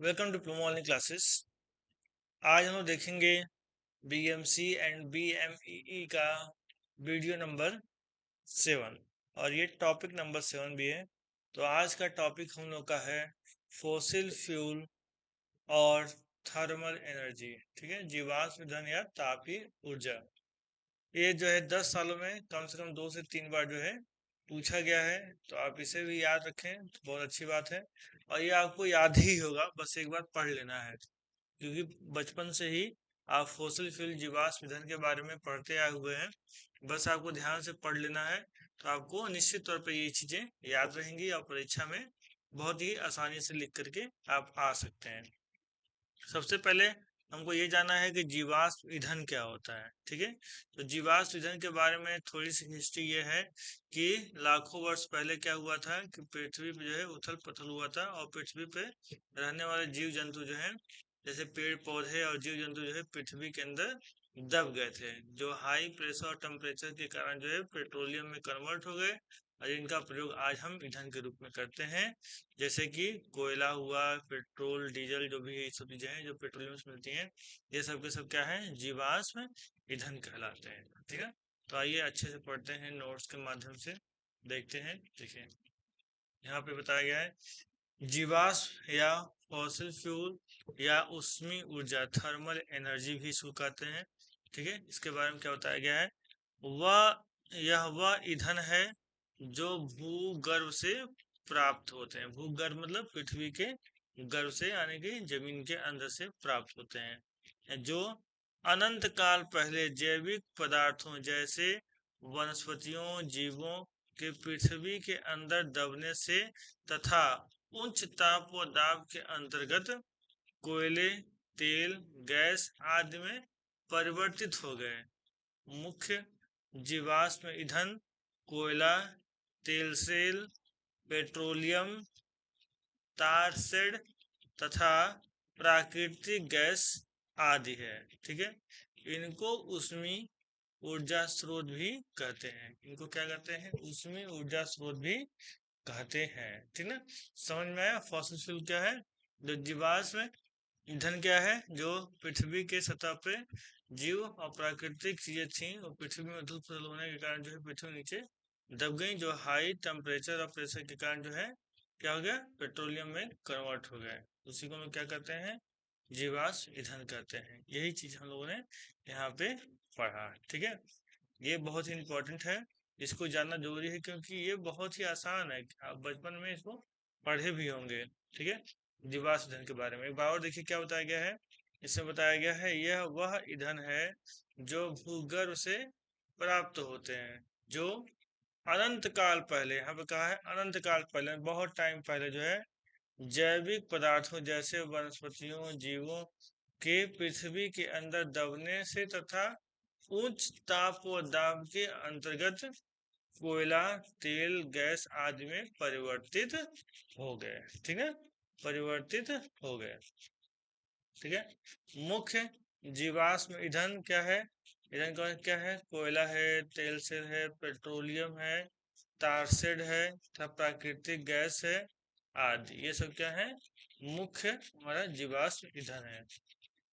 Welcome to Promo online classes. आज हम लोग देखेंगे बीएमसी एंड बीएमईई का वीडियो नंबर 7 और ये टॉपिक नंबर 7 भी है। तो आज का टॉपिक हम लोग का है फॉसिल फ्यूल और थर्मल एनर्जी। ठीक है, जीवाश्म ईंधन या तापीय ऊर्जा। ये जो है 10 सालों में कम से कम 2 से 3 बार जो है पूछा गया है, तो आप इसे भी याद रखें तो बहुत अच्छी बात है। और ये आपको याद ही होगा, बस एक बार पढ़ लेना है, क्योंकि बचपन से ही आप फॉसिल फ्यूल जीवाश्म ईंधन के बारे में पढ़ते आए हुए हैं। बस आपको ध्यान से पढ़ लेना है, तो आपको निश्चित तौर पे ये चीजें याद रहेंगी और परीक्षा में बहुत ही आसानी से लिख करके आप आ सकते हैं। सबसे पहले हमको ये जानना है कि जीवाश्म ईंधन क्या होता है। ठीक है, तो जीवाश्म ईंधन के बारे में थोड़ी सी हिस्ट्री ये है कि लाखों वर्ष पहले क्या हुआ था कि पृथ्वी पे जो है उथल पुथल हुआ था, और पृथ्वी पे रहने वाले जीव जंतु जो है, जैसे पेड़ पौधे और जीव जंतु जो है पृथ्वी के अंदर दब गए थे, जो हाई प्रेशर और टेम्परेचर के कारण जो है पेट्रोलियम में कन्वर्ट हो गए, और इनका प्रयोग आज हम ईंधन के रूप में करते हैं। जैसे कि कोयला हुआ, पेट्रोल, डीजल, जो भी ये सब चीजें हैं जो पेट्रोलियम से मिलती हैं, ये सब के सब क्या है, जीवाश्म ईंधन कहलाते हैं। ठीक है, तो आइए अच्छे से पढ़ते हैं, नोट्स के माध्यम से देखते हैं। देखिए, यहाँ पे बताया गया है जीवाश्म या फॉसिल फ्यूल या उष्मीय ऊर्जा, थर्मल एनर्जी भी इसको कहते हैं। ठीक है, इसके बारे में क्या बताया गया है, वह ईंधन है जो भूगर्भ से प्राप्त होते हैं। भूगर्भ मतलब पृथ्वी के गर्भ से, यानी कि जमीन के अंदर से प्राप्त होते हैं, जो अनंत काल पहले जैविक पदार्थों जैसे वनस्पतियों, जीवों के पृथ्वी के अंदर दबने से तथा उच्च ताप व दाब के अंतर्गत कोयले, तेल, गैस आदि में परिवर्तित हो गए। मुख्य जीवाश्म ईंधन कोयला, तेल सेल, पेट्रोलियम, तार शेड तथा प्राकृतिक गैस आदि है। ठीक है, इनको उष्मीय ऊर्जा स्रोत भी कहते हैं। इनको क्या कहते हैं, उष्मीय ऊर्जा स्रोत भी कहते हैं। ठीक है, समझ में आया। फॉसिल फ्यूल क्या है, जो जीवाश्म ईंधन क्या है, जो पृथ्वी के सतह पे जीव और प्राकृतिक चीजें थी, और पृथ्वी में उथल पुथल होने के कारण जो है पृथ्वी नीचे दब गई, जो हाई टेम्परेचर और प्रेशर के कारण जो है क्या हो गया, पेट्रोलियम में कन्वर्ट हो गया। उसी को हम लोग क्या कहते हैं, जीवाश्म ईंधन कहते हैं। यही चीज हम लोगों ने यहाँ पे पढ़ा। ठीक है, ये बहुत ही इंपॉर्टेंट है, इसको जानना जरूरी है, क्योंकि ये बहुत ही आसान है, आप बचपन में इसको पढ़े भी होंगे। ठीक है, जीवाश्म ईंधन के बारे में एक बार और देखिए क्या बताया गया है। इसमें बताया गया है यह वह ईंधन है जो भूगर्भ से प्राप्त होते हैं, जो अनंत काल पहले, यहाँ पे कहा है अनंत काल पहले, बहुत टाइम पहले जो है जैविक पदार्थों जैसे वनस्पतियों, जीवों के पृथ्वी के अंदर दबने से तथा उच्च ताप व दाब के अंतर्गत कोयला, तेल, गैस आदि में परिवर्तित हो गए। ठीक है, परिवर्तित हो गए। ठीक है, मुख्य जीवाश्म ईंधन क्या है, ईंधन का क्या है, कोयला है, तेल सेल है, पेट्रोलियम है, तारशेड है तथा प्राकृतिक गैस है आदि। ये सब क्या है, मुख्य हमारा जीवाश्म ईंधन है।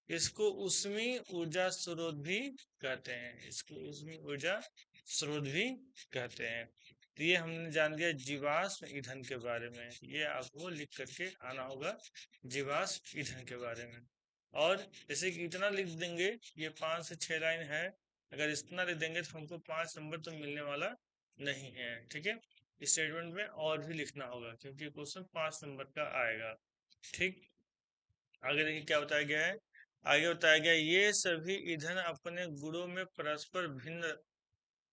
इसको उष्मीय ऊर्जा स्रोत भी कहते हैं, इसको उष्मीय ऊर्जा स्रोत भी कहते हैं। तो ये हमने जान लिया जीवाश्म ईंधन के बारे में, ये आपको लिख करके आना होगा जीवाश्म ईंधन के बारे में। और जैसे कि इतना लिख देंगे, ये 5 से 6 लाइन है, अगर इतना लिख देंगे तो हमको 5 नंबर तो मिलने वाला नहीं है। ठीक है, इस स्टेटमेंट में और भी लिखना होगा, क्योंकि क्वेश्चन 5 नंबर का आएगा। ठीक, आगे देखिए क्या बताया गया है। आगे बताया गया ये सभी ईंधन अपने गुणों में परस्पर भिन्न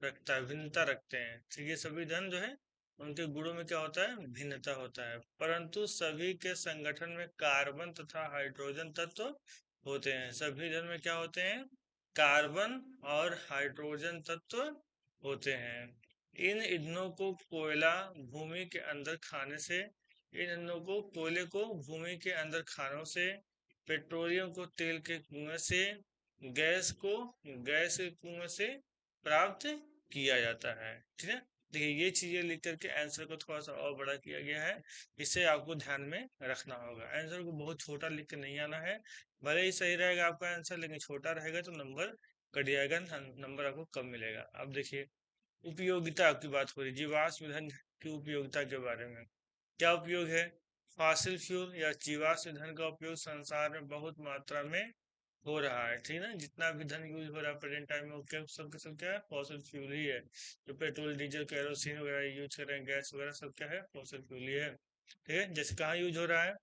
भिन्नता रखते हैं। ठीक है, सभी ईंधन जो है उनके गुणों में क्या होता है, भिन्नता होता है, परंतु सभी के संगठन में कार्बन तथा हाइड्रोजन तत्व होते हैं। सभी ईंधन में क्या होते हैं, कार्बन और हाइड्रोजन तत्व होते हैं। इन ईंधनों को कोयला भूमि के अंदर खाने से, इन ईंधनों को कोयले को भूमि के अंदर खानों से, पेट्रोलियम को तेल के कुएं से, गैस को गैस के कुएं से प्राप्त किया जाता है। ठीक है, देखिए ये चीजें लिख करके आंसर को थोड़ा सा और बड़ा किया गया है, इसे आपको ध्यान में रखना होगा। आंसर को बहुत छोटा लिख के नहीं आना है, भले ही सही रहेगा आपका आंसर, लेकिन छोटा रहेगा तो नंबर कट जाएगा, नंबर आपको कम मिलेगा। अब देखिए उपयोगिता की बात हो रही, जीवाश्म ईंधन की उपयोगिता के बारे में। क्या उपयोग है? फॉसिल फ्यूल या जीवाश्म ईंधन का उपयोग संसार में बहुत मात्रा में हो रहा है, ठीक है ना। जितना भी धन यूज हो रहा है प्रेजेंट टाइम में, वो क्या सब के सब क्या है? फॉसिल फ्यूल ही है। जो पेट्रोल डीजल केरोसिन वगैरह यूज कर रहे हैं, गैस वगैरह, सब क्या है? फॉसिल फ्यूल ही है। ठीक है, जैसे कहाँ यूज हो रहा है?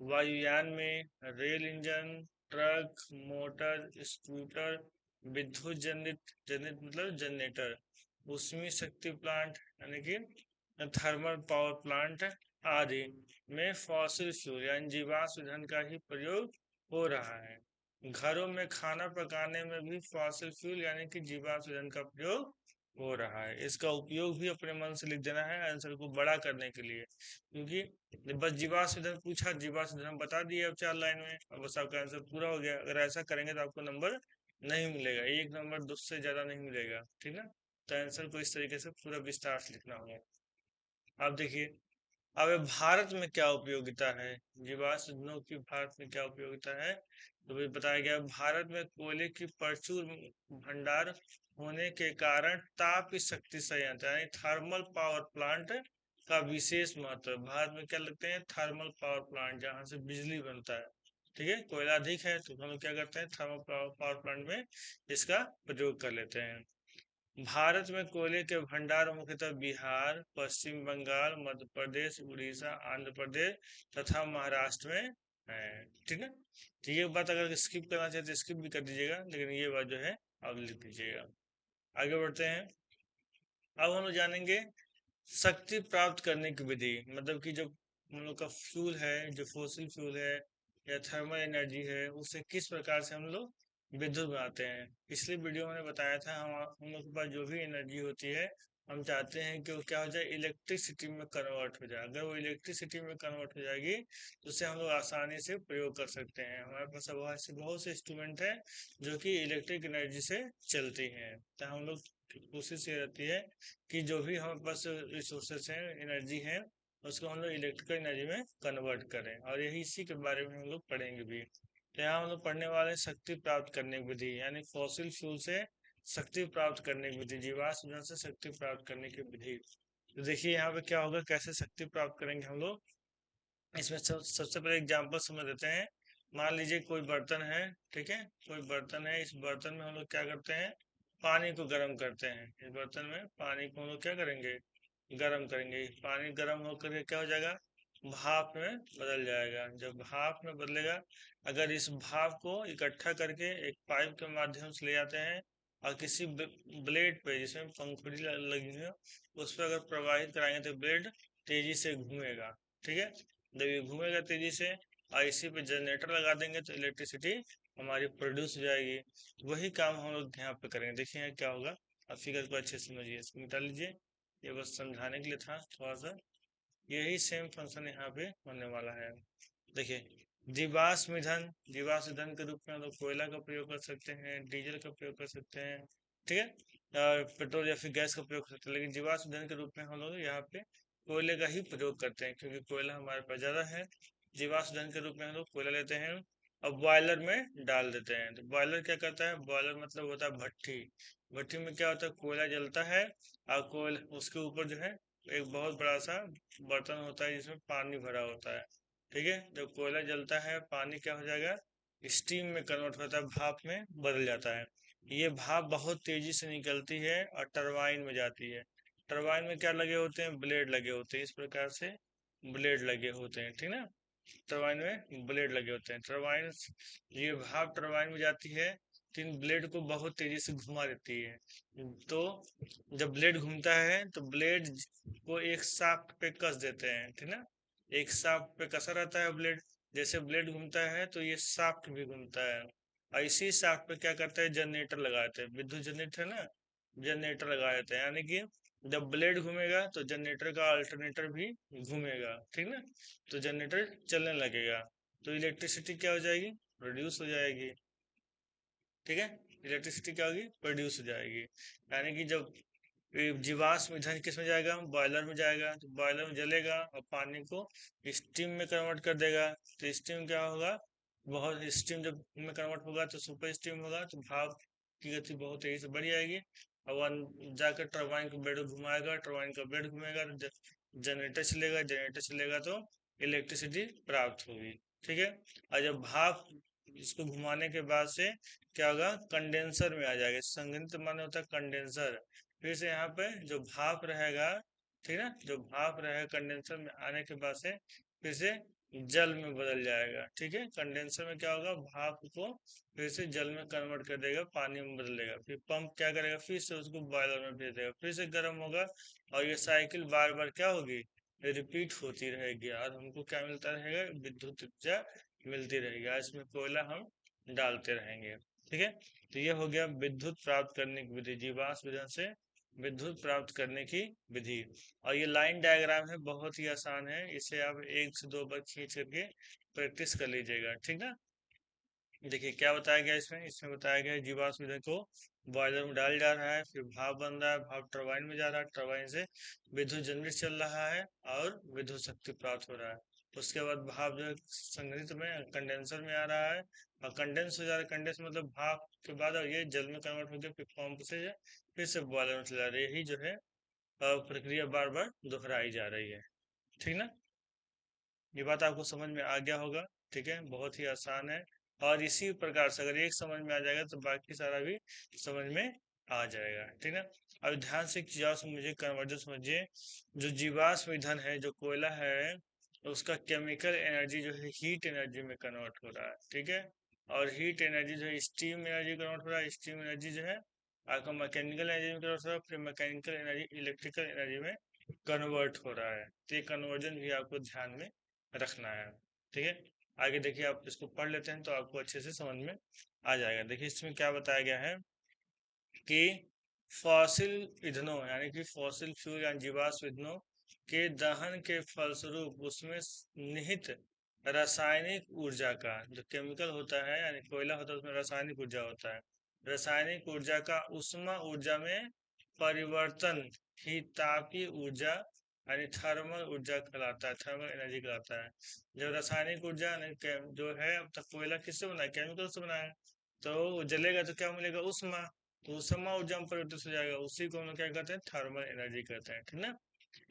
वायुयान में, rail engine, truck, motor, scooter, विद्युत जनित जनित मतलब जनरेटर, ऊष्मीय शक्ति प्लांट यानी कि थर्मल पावर प्लांट आदि में फॉसिल फ्यूल यानी जीवाश्म ईंधन का ही प्रयोग हो रहा है। घरों में खाना पकाने में भी फॉसिल फ्यूल यानी कि जीवाश्म ईंधन का प्रयोग हो रहा है। इसका उपयोग भी अपने मन से लिख देना है आंसर को बड़ा करने के लिए, क्योंकि बस जीवाश्म ईंधन पूछा, जीवाश्म ईंधन बता दिए अब 4 लाइन में, अब बस आपका आंसर पूरा हो गया। अगर ऐसा करेंगे तो आपको नंबर नहीं मिलेगा, एक नंबर 2 से ज्यादा नहीं मिलेगा, ठीक है। तो आंसर को इस तरीके से पूरा विस्तार से लिखना होगा। आप देखिए, अब भारत में क्या उपयोगिता है, जीवाश्म ईंधनों की भारत में क्या उपयोगिता है, तो भी बताया गया। भारत में कोयले की प्रचुर भंडार होने के कारण ताप शक्ति संयंत्र यानी थर्मल पावर प्लांट का विशेष महत्व है। भारत में क्या लगते हैं? थर्मल पावर प्लांट, जहाँ से बिजली बनता है। ठीक है, कोयला अधिक है तो हम लोग क्या करते हैं? थर्मल पावर प्लांट में इसका प्रयोग कर लेते हैं। भारत में कोयले के भंडार मुख्यतः बिहार, पश्चिम बंगाल, मध्य प्रदेश, उड़ीसा, आंध्र प्रदेश तथा महाराष्ट्र में है। ठीक है, तो ये बात अगर स्किप करना चाहते तो स्किप भी कर दीजिएगा, लेकिन ये बात जो है आप लिख दीजिएगा। आगे बढ़ते हैं। अब हम लोग जानेंगे शक्ति प्राप्त करने की विधि, मतलब कि जब हम लोग का फ्यूल है, जो फोसिल फ्यूल है या थर्मल एनर्जी है, उससे किस प्रकार से हम लोग विद्युत बनाते हैं। पिछली वीडियो में बताया था, हम लोग के पास जो भी एनर्जी होती है, हम चाहते हैं कि वो क्या हो जाए? इलेक्ट्रिसिटी में कन्वर्ट हो जाए। अगर वो इलेक्ट्रिसिटी में कन्वर्ट हो जाएगी तो उसे हम लोग आसानी से प्रयोग कर सकते हैं। हमारे पास अब ऐसे बहुत से इंस्ट्रूमेंट है जो कि इलेक्ट्रिक एनर्जी से चलती हैं, तो हम लोग की कोशिश ये रहती है कि जो भी हमारे पास रिसोर्सेस हैं, एनर्जी है, उसको हम लोग इलेक्ट्रिकल एनर्जी में कन्वर्ट करें, और यही इसी के बारे में हम लोग पढ़ेंगे भी। तो यहाँ हम लोग पढ़ने वाले हैं शक्ति प्राप्त करने की विधि, यानी फॉसिल फ्यूल से शक्ति प्राप्त करने की विधि, जीवाश्म ईंधन से शक्ति प्राप्त करने की विधि। तो देखिए यहाँ पे क्या होगा, कैसे शक्ति प्राप्त करेंगे हम लोग। इसमें सबसे पहले एग्जांपल समझ लेते हैं। मान लीजिए कोई बर्तन है, ठीक है, कोई बर्तन है, इस बर्तन में हम लोग क्या करते हैं? पानी को गर्म करते हैं। इस बर्तन में पानी को हम लोग क्या करेंगे? गर्म करेंगे। पानी गर्म होकर के क्या हो जाएगा? भाप में बदल जाएगा। जब भाप में बदलेगा, अगर इस भाप को इकट्ठा करके एक पाइप के माध्यम से ले जाते हैं और किसी ब्लेड पे जिसमें पंखुड़ी लगी है, उस पर अगर प्रवाहित कराएंगे तो ब्लेड तेजी से घूमेगा। ठीक है, जब ये घूमेगा तेजी से और इसी पे जनरेटर लगा देंगे तो इलेक्ट्रिसिटी हमारी प्रोड्यूस हो जाएगी। वही काम हम लोग यहाँ पे करेंगे। देखिए यहाँ क्या होगा, आप फिगर को अच्छे से समझिए, इसको मिटा लीजिए, ये बस समझाने के लिए था थोड़ा सा। यही सेम फंक्शन यहाँ पे होने वाला है। देखिए, जीवाश्म ईंधन, जीवाश्म ईंधन के रूप में हम लोग कोयला का प्रयोग कर सकते हैं, डीजल का प्रयोग कर सकते हैं, ठीक है, और पेट्रोल या फिर गैस का प्रयोग कर सकते हैं। लेकिन जीवाश्म ईंधन के रूप में हम लोग यहाँ पे कोयले का ही प्रयोग करते हैं, क्योंकि कोयला हमारे पास ज्यादा है। जीवाश्म ईंधन के रूप में हम लोग कोयला लेते हैं और बॉयलर में डाल देते हैं। तो बॉयलर क्या करता है? बॉयलर मतलब होता है भट्टी। भट्टी में क्या होता है? कोयला जलता है और कोयला उसके ऊपर जो है एक बहुत बड़ा सा बर्तन होता है जिसमें पानी भरा होता है। ठीक है, जब कोयला जलता है, पानी क्या हो जाएगा? स्टीम में कन्वर्ट होता है, भाप में बदल जाता है। ये भाप बहुत तेजी से निकलती है और टरबाइन में जाती है। टरबाइन में क्या लगे होते हैं? ब्लेड लगे होते हैं, इस प्रकार से ब्लेड लगे होते हैं, ठीक ना। टरबाइन में ब्लेड लगे होते हैं। टरबाइन, ये भाप टरबाइन में जाती है, तीन ब्लेड को बहुत तेजी से घुमा देती है। तो जब ब्लेड घूमता है तो ब्लेड को एक शाफ्ट पे कस देते हैं, ठीक ना। एक शाफ्ट पे कसा रहता है ब्लेड, जैसे ब्लेड घूमता है तो ये शाफ्ट भी घूमता है। और इसी शाफ्ट पे क्या करता है? जनरेटर लगाते हैं, विद्युत जनरेटर ना, जनरेटर लगा देते हैं। यानी कि जब ब्लेड घूमेगा तो जनरेटर का अल्टरनेटर भी घूमेगा, ठीक ना। तो जनरेटर चलने लगेगा, तो इलेक्ट्रिसिटी क्या हो जाएगी? प्रोड्यूस हो जाएगी। ठीक है, इलेक्ट्रिसिटी क्या होगी? प्रोड्यूस हो जाएगी। यानी कि जब जीवाश्म ईंधन किस में जाएगा, बॉयलर में जाएगा, तो बॉयलर में जलेगा और पानी को स्टीम में कन्वर्ट कर देगा। तो स्टीम क्या होगा, बहुत स्टीम जब में कन्वर्ट होगा तो सुपर स्टीम होगा, तो भाप की गति बहुत तेजी से बढ़ जाएगी और वह जाकर टरबाइन का ब्लेड घुमाएगा, टरबाइन का ब्लेड घूमेगा तो जनरेटर चलेगा, जनरेटर चलेगा तो इलेक्ट्रिसिटी प्राप्त होगी। ठीक है। और जब भाप इसको घुमाने के बाद से क्या होगा, कंडेंसर में आ जाएगा। संघनित्र माने होता है कंडेंसर। फिर से यहाँ पे जो भाप रहेगा, ठीक है ना, जो भाप रहेगा कंडेंसर में आने के बाद से फिर से जल में बदल जाएगा। ठीक है, कंडेंसर में क्या होगा, भाप को फिर से जल में कन्वर्ट कर देगा, पानी में बदलेगा। फिर पंप क्या करेगा, फिर से उसको बॉयलर में भेज देगा, फिर से गर्म होगा और ये साइकिल बार बार क्या होगी, रिपीट होती रहेगी और हमको क्या मिलता रहेगा, विद्युत ऊर्जा मिलती रहेगी। आज इसमें कोयला हम डालते रहेंगे। ठीक है। तो ये हो गया विद्युत प्राप्त करने की विधि, जीवाश्म ईंधन से विद्युत प्राप्त करने की विधि। और ये लाइन डायग्राम है, बहुत ही आसान है, इसे आप 1 से 2 बार खींच करके प्रैक्टिस कर लीजिएगा। ठीक है। देखिए क्या बताया गया इसमें, इसमें बताया गया है जीवाश्म ईंधन को बॉयलर में डाल जा रहा है, फिर भाप बन रहा है, भाप टरबाइन में जा रहा है, टरबाइन से विद्युत जनरेटर चल रहा है और विद्युत शक्ति प्राप्त हो रहा है। उसके बाद भाप जो है संग्रहित में कंडेंसर में आ रहा है और कंडेंस हो जा रहा है। कंडेंस मतलब भाप के बाद और ये जल में कन्वर्ट होकर फिर पंप से फिर से बॉयलर में चला रही है। यही जो है प्रक्रिया बार बार दोहराई जा रही है। ठीक ना, ये बात आपको समझ में आ गया होगा। ठीक है, बहुत ही आसान है और इसी प्रकार से अगर एक समझ में आ जाएगा तो बाकी सारा भी समझ में आ जाएगा। ठीक है। अब ध्यान से जाओ, समझिए, कन्वर्जन समझिए। जो जीवाश्म ईंधन है, जो कोयला है, उसका केमिकल एनर्जी जो है हीट एनर्जी में कन्वर्ट हो रहा है। ठीक है। और हीट एनर्जी जो है स्टीम एनर्जी कन्वर्ट हो रहा है, स्टीम एनर्जी जो है आपका मैकेनिकल एनर्जी में कन्वर्ट हो रहा है, फिर मैकेनिकल एनर्जी इलेक्ट्रिकल एनर्जी में कन्वर्ट हो रहा है। तो ये कन्वर्जन भी आपको ध्यान में रखना है। ठीक है। आगे देखिए, आप इसको पढ़ लेते हैं तो आपको अच्छे से समझ में आ जाएगा। देखिए इसमें क्या बताया गया है कि फॉसिल ईंधनों यानी कि फॉसिल फ्यूल या जीवाश्म ईंधनों के दहन के फलस्वरूप उसमें निहित रासायनिक ऊर्जा का, जो केमिकल होता है यानी कोयला होता है, उसमें रासायनिक ऊर्जा होता है, रासायनिक ऊर्जा का उष्मा ऊर्जा में परिवर्तन ही तापीय ऊर्जा यानी थर्मल ऊर्जा कहलाता है, थर्मल एनर्जी कहलाता है। जब रासायनिक ऊर्जा जो है, अब तक कोयला किससे बना है, केमिकल से बना है, तो वो जलेगा तो क्या मिलेगा, उष्मा। तो उष्मा ऊर्जा में परिवर्तित हो जाएगा, उसी को हम लोग क्या कहते हैं, थर्मल एनर्जी कहते हैं। ठीक ना।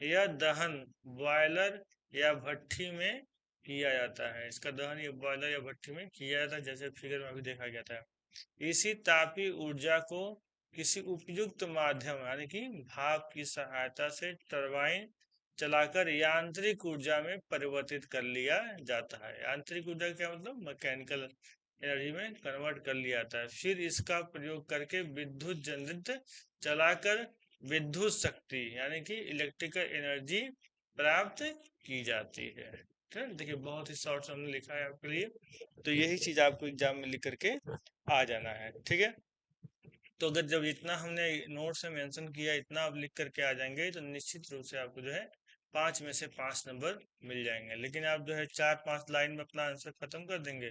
यह दहन बॉयलर या भट्ठी में किया जाता है, इसका दहन ये बॉयलर या भट्ठी में किया जाता है, जैसे फिगर में अभी देखा गया था। इसी तापीय ऊर्जा को किसी उपयुक्त माध्यम यानी कि भाप की सहायता से टरबाइन चलाकर यांत्रिक ऊर्जा में परिवर्तित कर लिया जाता है। यांत्रिक ऊर्जा क्या मतलब, मैकेनिकल एनर्जी में कन्वर्ट कर लिया जाता है। फिर इसका प्रयोग करके विद्युत जनरेटर चलाकर विद्युत शक्ति यानी कि इलेक्ट्रिकल एनर्जी प्राप्त की जाती है। ठीक है, देखिए बहुत ही शॉर्ट से हमने लिखा है आपके लिए, तो यही चीज आपको एग्जाम में लिख करके आ जाना है। ठीक है। तो अगर जब इतना हमने नोट्स में मेंशन किया, इतना आप लिख करके आ जाएंगे तो निश्चित रूप से आपको जो है 5 में से 5 नंबर मिल जाएंगे। लेकिन आप जो है 4-5 लाइन में अपना आंसर खत्म कर देंगे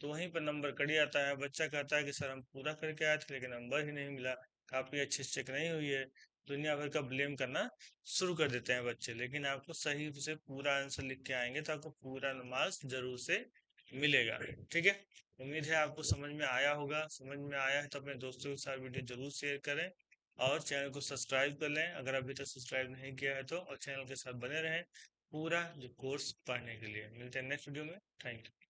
तो वहीं पर नंबर कट जाता है। बच्चा कहता है कि सर हम पूरा करके आए थे लेकिन नंबर ही नहीं मिला, काफी अच्छे से चेक नहीं हुई है, दुनिया भर का ब्लेम करना शुरू कर देते हैं बच्चे। लेकिन आपको सही से पूरा आंसर लिख के आएंगे तो आपको पूरा मार्क्स जरूर से मिलेगा। ठीक है। उम्मीद है आपको समझ में आया होगा। समझ में आया है तो अपने दोस्तों के साथ वीडियो जरूर शेयर करें और चैनल को सब्सक्राइब कर लें अगर अभी तक सब्सक्राइब नहीं किया है तो, और चैनल के साथ बने रहें पूरा जो कोर्स पढ़ने के लिए। मिलते हैं नेक्स्ट वीडियो में। Thank you.